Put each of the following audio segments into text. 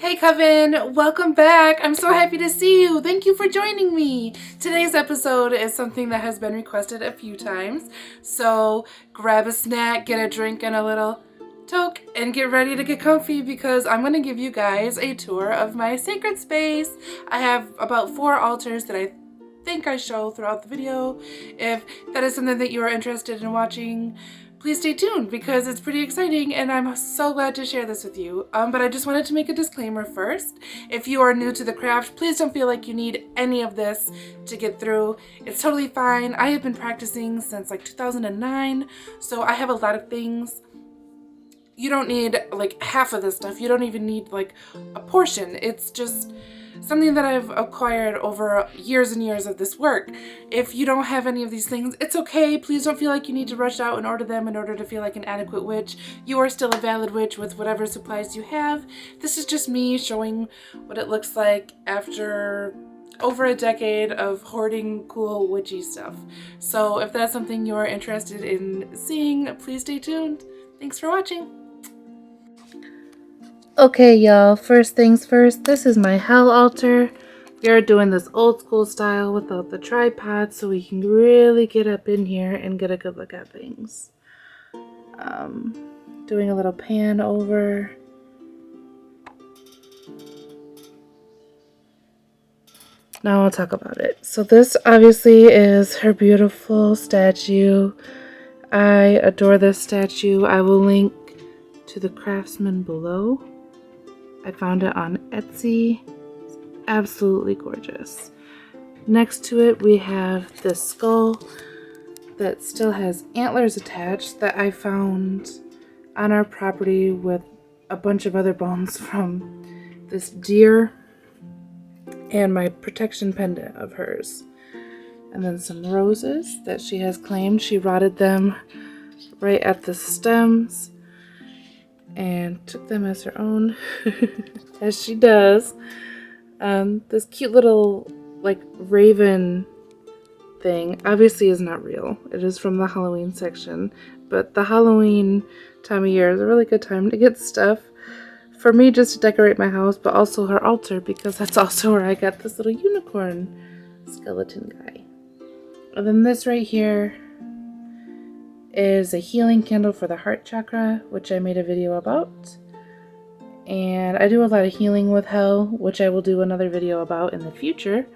Hey Coven, welcome back. I'm so happy to see you. Thank you for joining me. Today's episode is something that has been requested a few times. So grab a snack, get a drink and a little toke, and get ready to get comfy because I'm going to give you guys a tour of my sacred space. I have about 4 altars that I think I show throughout the video. If that is something that you are interested in watching, please stay tuned because it's pretty exciting and I'm so glad to share this with you. But I just wanted to make a disclaimer first. If you are new to the craft, please don't feel like you need any of this to get through. It's totally fine. I have been practicing since like 2009, so I have a lot of things. You don't need like half of this stuff. You don't even need like a portion. It's just something that I've acquired over years and years of this work. If you don't have any of these things, it's okay. Please don't feel like you need to rush out and order them in order to feel like an adequate witch. You are still a valid witch with whatever supplies you have. This is just me showing what it looks like after over a decade of hoarding cool witchy stuff. So if that's something you're interested in seeing, please stay tuned. Thanks for watching. Okay, y'all, first things first, this is my hell altar. We are doing this old school style without the tripod so we can really get up in here and get a good look at things. Doing a little pan over. Now I'll talk about it. So this obviously is her beautiful statue. I adore this statue. I will link to the craftsman below. I found it on Etsy. It's absolutely gorgeous. Next to it we have this skull that still has antlers attached that I found on our property with a bunch of other bones from this deer and my protection pendant of hers. And then some roses that she has claimed. She rotted them right at the stems and took them as her own, as she does. This cute little like raven thing obviously is not real. It is from the Halloween section, but the Halloween time of year is a really good time to get stuff for me just to decorate my house, but also her altar because that's also where I got this little unicorn skeleton guy. And then this right here is a healing candle for the heart chakra, which I made a video about. And I do a lot of healing with hell, which I will do another video about in the future.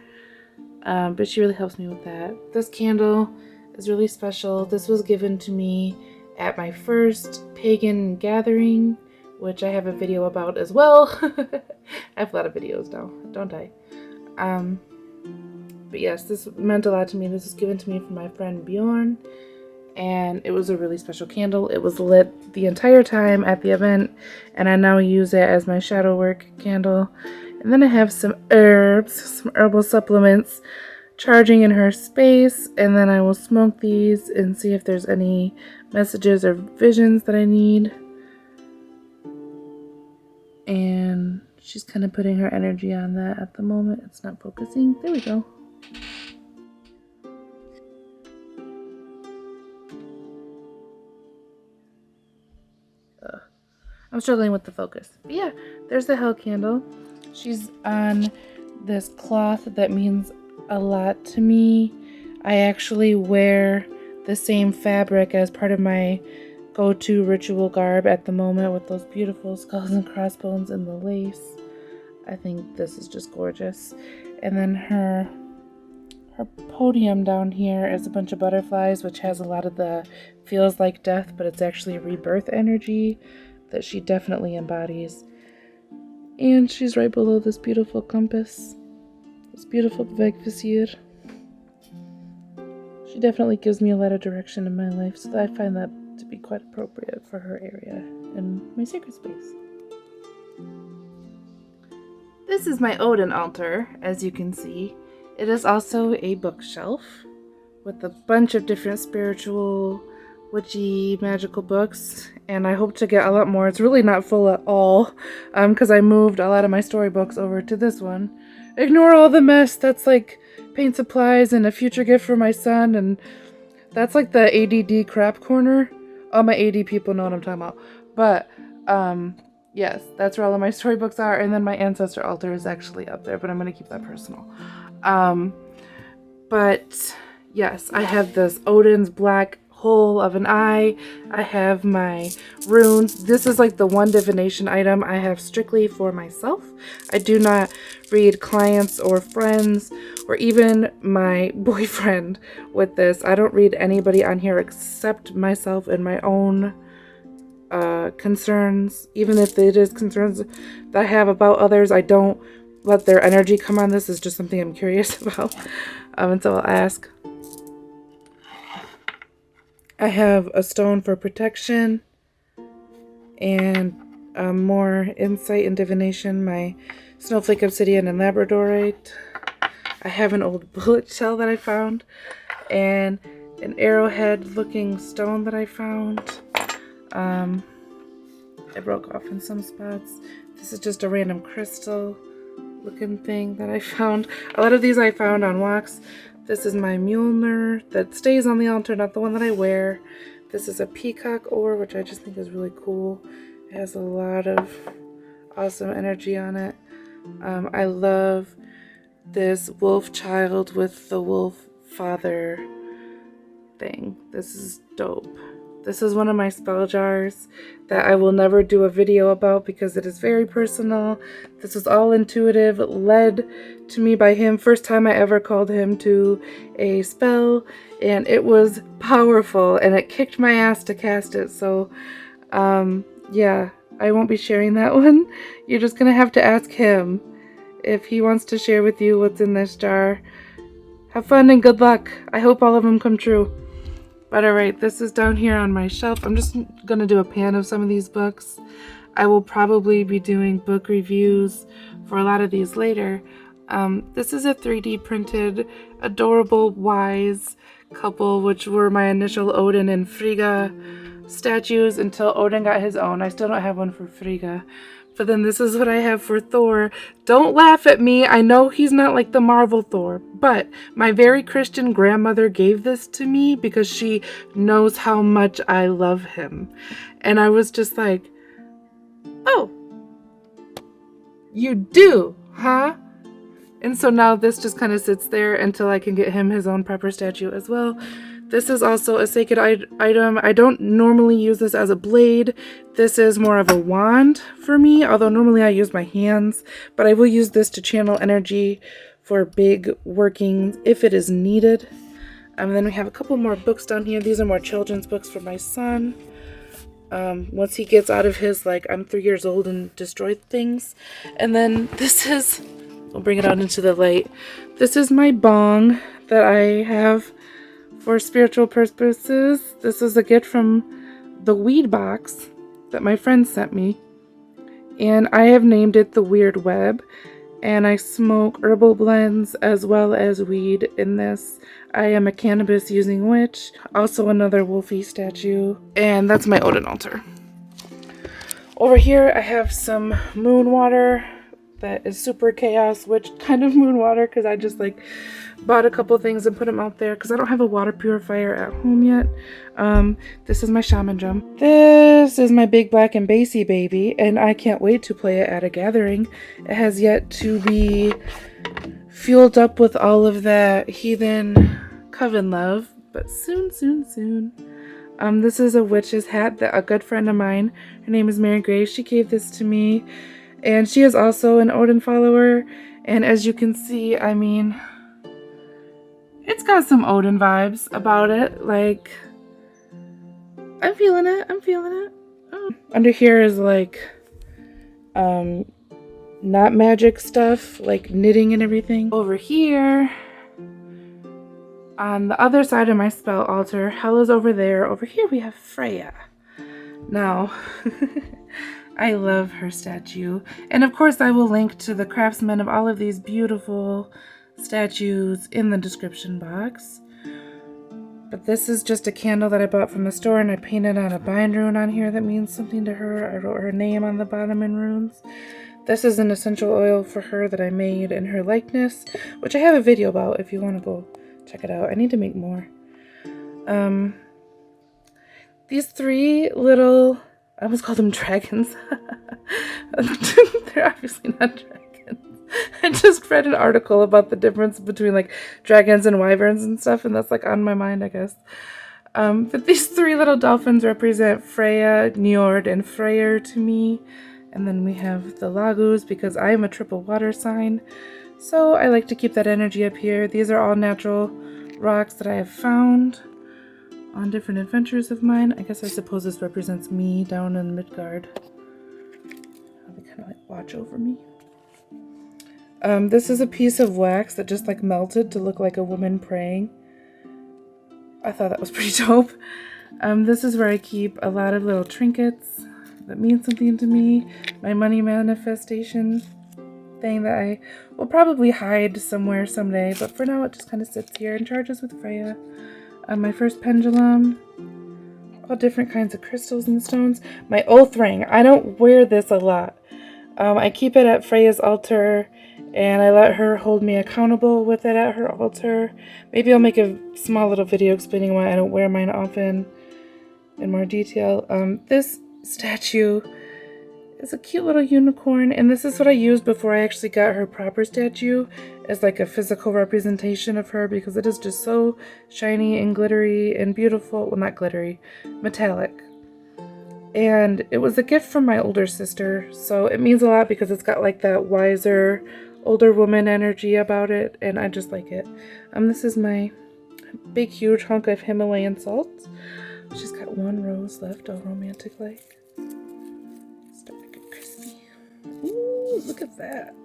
But she really helps me with that. This candle is really special. This was given to me at my first pagan gathering, which I have a video about as well. I have a lot of videos now, don't I? But yes, this meant a lot to me. This was given to me from my friend Bjorn. And it was a really special candle. It was lit the entire time at the event, and I now use it as my shadow work candle. And then I have some herbs, some herbal supplements charging in her space, and then I will smoke these and see if there's any messages or visions that I need. And she's kind of putting her energy on that at the moment. It's not focusing. There we go. I'm struggling with the focus. But yeah, there's the hell candle. She's on this cloth that means a lot to me. I actually wear the same fabric as part of my go-to ritual garb at the moment with those beautiful skulls and crossbones and the lace. I think this is just gorgeous. And then her podium down here is a bunch of butterflies, which has a lot of the feels like death, but it's actually rebirth energy that she definitely embodies. And she's right below this beautiful compass, this beautiful Vegvisir. She definitely gives me a lot of direction in my life, so I find that to be quite appropriate for her area and my sacred space. This is my Odin altar, as you can see. It is also a bookshelf with a bunch of different spiritual, witchy, magical books, and I hope to get a lot more. It's really not full at all, because I moved a lot of my storybooks over to this one. Ignore all the mess. That's like paint supplies and a future gift for my son, and that's like the ADD crap corner. All my AD people know what I'm talking about. But Yes, that's where all of my storybooks are. And then my ancestor altar is actually up there, but I'm going to keep that personal. But yes, I have this Odin's black hole of an eye. I have my runes. This is like the one divination item I have strictly for myself. I do not read clients or friends or even my boyfriend with this. I don't read anybody on here except myself and my own concerns. Even if it is concerns that I have about others, I don't let their energy come on this. It's just something I'm curious about. And so I'll ask. I have a stone for protection and more insight and divination, my snowflake obsidian and labradorite. I have an old bullet shell that I found and an arrowhead looking stone that I found. It broke off in some spots. This is just a random crystal looking thing that I found. A lot of these I found on walks. This is my Mjolnir that stays on the altar, not the one that I wear. This is a peacock ore, which I just think is really cool. It has a lot of awesome energy on it. I love this wolf child with the wolf father thing. This is dope. This is one of my spell jars that I will never do a video about because it is very personal. This was all intuitive, led to me by him. First time I ever called him to a spell, and it was powerful, and it kicked my ass to cast it. So, yeah, I won't be sharing that one. You're just gonna have to ask him if he wants to share with you what's in this jar. Have fun and good luck. I hope all of them come true. But alright, this is down here on my shelf. I'm just going to do a pan of some of these books. I will probably be doing book reviews for a lot of these later. This is a 3D printed, adorable, wise couple, which were my initial Odin and Frigga statues until Odin got his own. I still don't have one for Frigga. But then this is what I have for Thor. Don't laugh at me. I know he's not like the Marvel Thor, but my very Christian grandmother gave this to me because she knows how much I love him. And I was just like, oh, you do, huh? And so now this just kind of sits there until I can get him his own proper statue as well. This is also a sacred item. I don't normally use this as a blade. This is more of a wand for me, although normally I use my hands. But I will use this to channel energy for big working if it is needed. And then we have a couple more books down here. These are more children's books for my son. Once he gets out of his, like, I'm 3 years old and destroyed things. And then this is, I'll bring it out into the light. This is my bong that I have for spiritual purposes. This is a gift from the weed box that my friend sent me. And I have named it the Weird Web. And I smoke herbal blends as well as weed in this. I am a cannabis using witch. Also another Wolfie statue. And that's my Odin altar. Over here I have some moon water that is super chaos witch kind of moon water because I just like bought a couple things and put them out there because I don't have a water purifier at home yet. This is my shaman drum. This is my big black and bassy baby, and I can't wait to play it at a gathering. It has yet to be fueled up with all of that heathen coven love, but soon, soon, soon. This is a witch's hat that a good friend of mine, her name is Mary Grace, she gave this to me, and she is also an Odin follower, and as you can see, I mean, it's got some Odin vibes about it. Like, I'm feeling it. I'm feeling it. Oh. Under here is like, not magic stuff, like knitting and everything. Over here, on the other side of my spell altar, Hela's over there. Over here we have Freya. Now, I love her statue. And of course I will link to the craftsmen of all of these beautiful statues in the description box. But this is just a candle that I bought from the store, and I painted on a bind rune on here that means something to her. I wrote her name on the bottom in runes. This is an essential oil for her that I made in her likeness, which I have a video about if you want to go check it out. I need to make more. These three little I almost called them dragons. They're obviously not dragons. I just read an article about the difference between like dragons and wyverns and stuff, and that's like on my mind, I guess. But these three little dolphins represent Freya, Njord, and Freyr to me. And then we have the Lagus because I am a triple water sign. So I like to keep that energy up here. These are all natural rocks that I have found on different adventures of mine. I guess I suppose this represents me down in Midgard. They kind of like watch over me. This is a piece of wax that just like melted to look like a woman praying. I thought that was pretty dope. This is where I keep a lot of little trinkets that mean something to me. My money manifestation thing that I will probably hide somewhere someday, but for now it just kind of sits here and charges with Freya. My first pendulum, all different kinds of crystals and stones. My oath ring, I don't wear this a lot. I keep it at Freya's altar, and I let her hold me accountable with it at her altar. Maybe I'll make a small little video explaining why I don't wear mine often in more detail. This statue is a cute little unicorn, and this is what I used before I actually got her proper statue as like a physical representation of her, because it is just so shiny and glittery and beautiful. Well, not glittery, metallic. And it was a gift from my older sister, so it means a lot because it's got like that wiser, older woman energy about it, and I just like it. This is my big, huge hunk of Himalayan salt. She's got one rose left, all romantic like. Starting to get crispy. Ooh, look at that.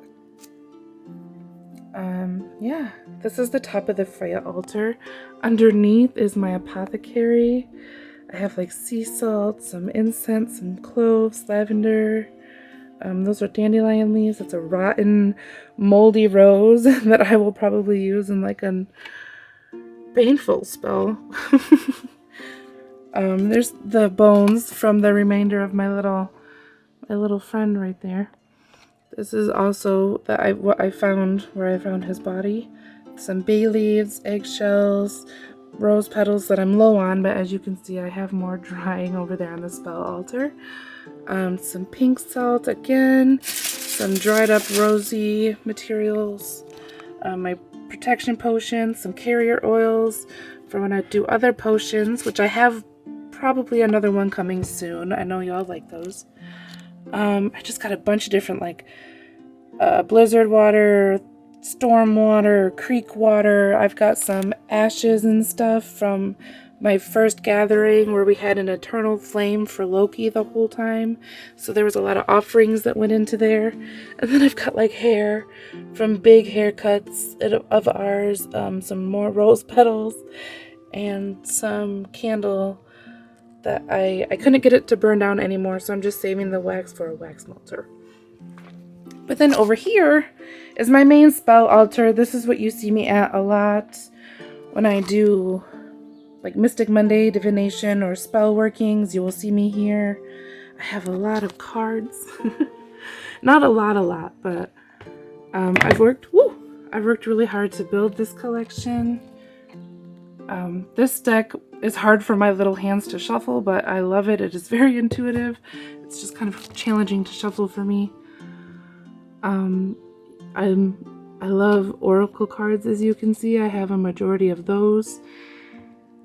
Yeah, this is the top of the Freya altar. Underneath is my apothecary. I have like sea salt, some incense, some cloves, lavender. Those are dandelion leaves. That's a rotten, moldy rose that I will probably use in like a painful spell. There's the bones from the remainder of my little friend right there. This is also what I found where I found his body. Some bay leaves, eggshells, rose petals that I'm low on, but as you can see, I have more drying over there on the spell altar. Some pink salt again, some dried up rosy materials, my protection potions, some carrier oils for when I do other potions, which I have probably another one coming soon. I know y'all like those. I just got a bunch of different like blizzard water, storm water, creek water. I've got some ashes and stuff from my first gathering where we had an eternal flame for Loki the whole time. So there was a lot of offerings that went into there. And then I've got like hair from big haircuts of ours, some more rose petals, and some candle that I couldn't get it to burn down anymore, so I'm just saving the wax for a wax melter. But then over here is my main spell altar. This is what you see me at a lot when I do like Mystic Monday, divination, or spell workings. You will see me here. I have a lot of cards. Not a lot, but I've worked really hard to build this collection. This deck is hard for my little hands to shuffle, but I love it. It is very intuitive. It's just kind of challenging to shuffle for me. I love oracle cards, as you can see. I have a majority of those.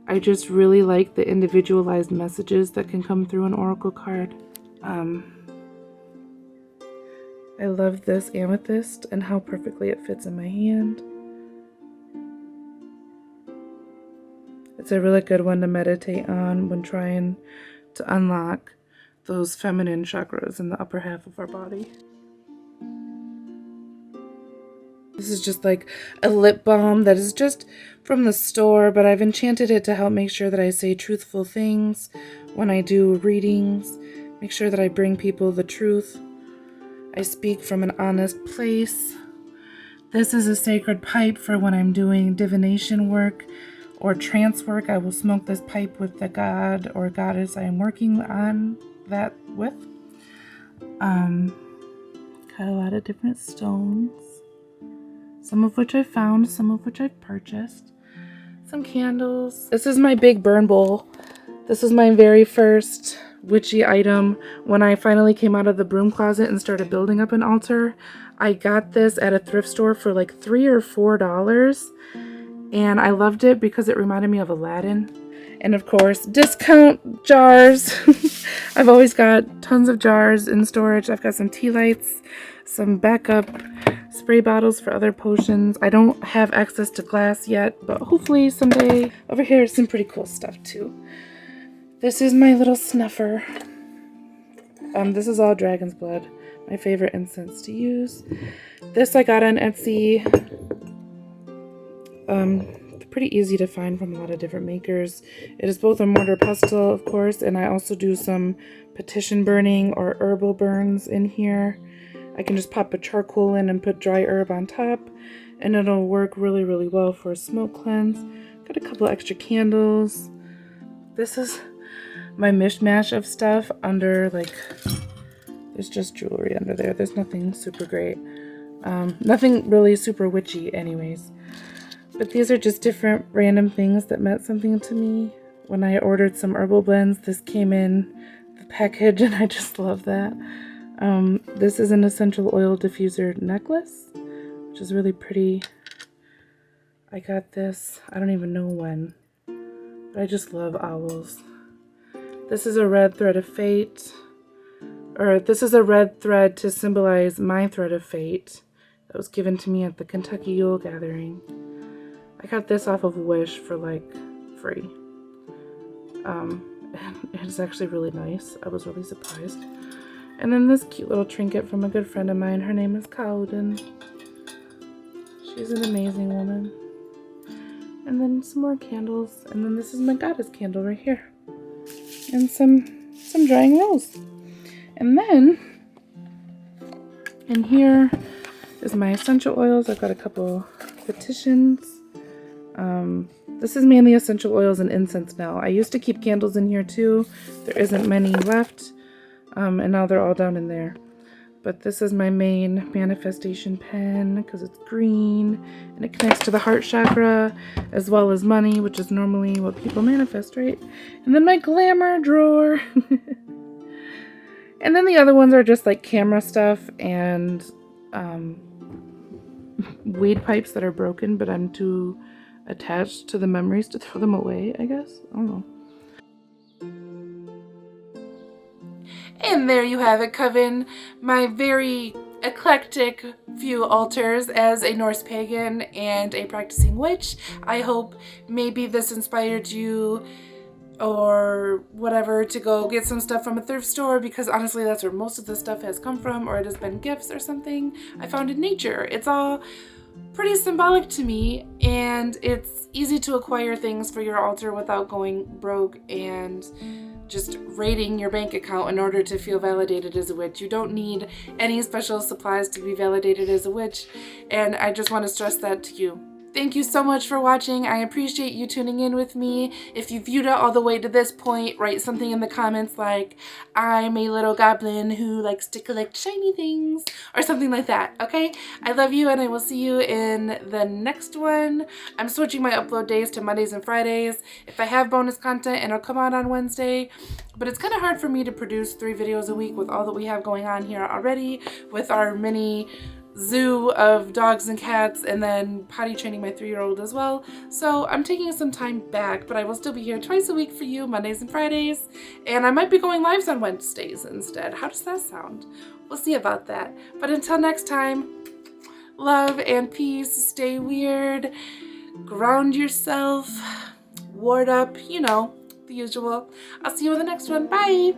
I just really like the individualized messages that can come through an oracle card. I love this amethyst and how perfectly it fits in my hand. It's a really good one to meditate on when trying to unlock those feminine chakras in the upper half of our body. This is just like a lip balm that is just from the store, but I've enchanted it to help make sure that I say truthful things when I do readings. Make sure that I bring people the truth. I speak from an honest place. This is a sacred pipe for when I'm doing divination work or trance work. I will smoke this pipe with the god or goddess I am working on that with. Got a lot of different stones. Some of which I found, some of which I've purchased. Some candles. This is my big burn bowl This was my very first witchy item. When I finally came out of the broom closet and started building up an altar, I got this at a thrift store for like $3 or $4. And I loved it because it reminded me of Aladdin. And of course, discount jars. I've always got tons of jars in storage. I've got some tea lights, some backup spray bottles for other potions. I don't have access to glass yet, but hopefully someday. Over here is some pretty cool stuff too. This is my little snuffer. This is all dragon's blood. My favorite incense to use. This I got on Etsy. Pretty easy to find from a lot of different makers. It is both a mortar pestle, of course, and I also do some petition burning or herbal burns in here. I can just pop a charcoal in and put dry herb on top, and it'll work really, really well for a smoke cleanse. Got a couple extra candles. This is my mishmash of stuff under, like, there's just jewelry under there. There's nothing super great. Nothing really super witchy anyways. But these are just different random things that meant something to me. When I ordered some herbal blends, this came in the package and I just love that. This is an essential oil diffuser necklace, which is really pretty. I got this, I don't even know when, but I just love owls. This is a red thread of fate, or this is a red thread to symbolize my thread of fate that was given to me at the Kentucky Yule Gathering. I got this off of Wish for like free. And it's actually really nice. I was really surprised. And then this cute little trinket from a good friend of mine. Her name is Odin. She's an amazing woman. And then some more candles. And then this is my goddess candle right here. And some drying rose. And then in here is my essential oils. I've got a couple petitions. This is mainly essential oils and incense now. I used to keep candles in here too. There isn't many left. And now they're all down in there. But this is my main manifestation pen because it's green and it connects to the heart chakra as well as money, which is normally what people manifest, right? And then my glamour drawer. And then the other ones are just like camera stuff and weed pipes that are broken, but I'm too attached to the memories to throw them away, I guess. I don't know. And there you have it, Coven. My very eclectic few altars as a Norse pagan and a practicing witch. I hope maybe this inspired you or whatever to go get some stuff from a thrift store, because honestly that's where most of the stuff has come from, or it has been gifts or something I found in nature. It's all pretty symbolic to me, and it's easy to acquire things for your altar without going broke and just raiding your bank account in order to feel validated as a witch. You don't need any special supplies to be validated as a witch, and I just want to stress that to you. Thank you so much for watching. I appreciate you tuning in with me. If you viewed it all the way to this point, write something in the comments like, I'm a little goblin who likes to collect shiny things, or something like that, okay? I love you, and I will see you in the next one. I'm switching my upload days to Mondays and Fridays. If I have bonus content, it'll come out on Wednesday. But it's kind of hard for me to produce 3 videos a week with all that we have going on here already, with our mini zoo of dogs and cats, and then potty training my 3-year-old as well. So I'm taking some time back, but I will still be here twice a week for you, Mondays and Fridays, and I might be going lives on Wednesdays instead. How does that sound? We'll see about that. But until next time, love and peace. Stay weird, ground yourself, ward up, you know, the usual. I'll see you in the next one. Bye!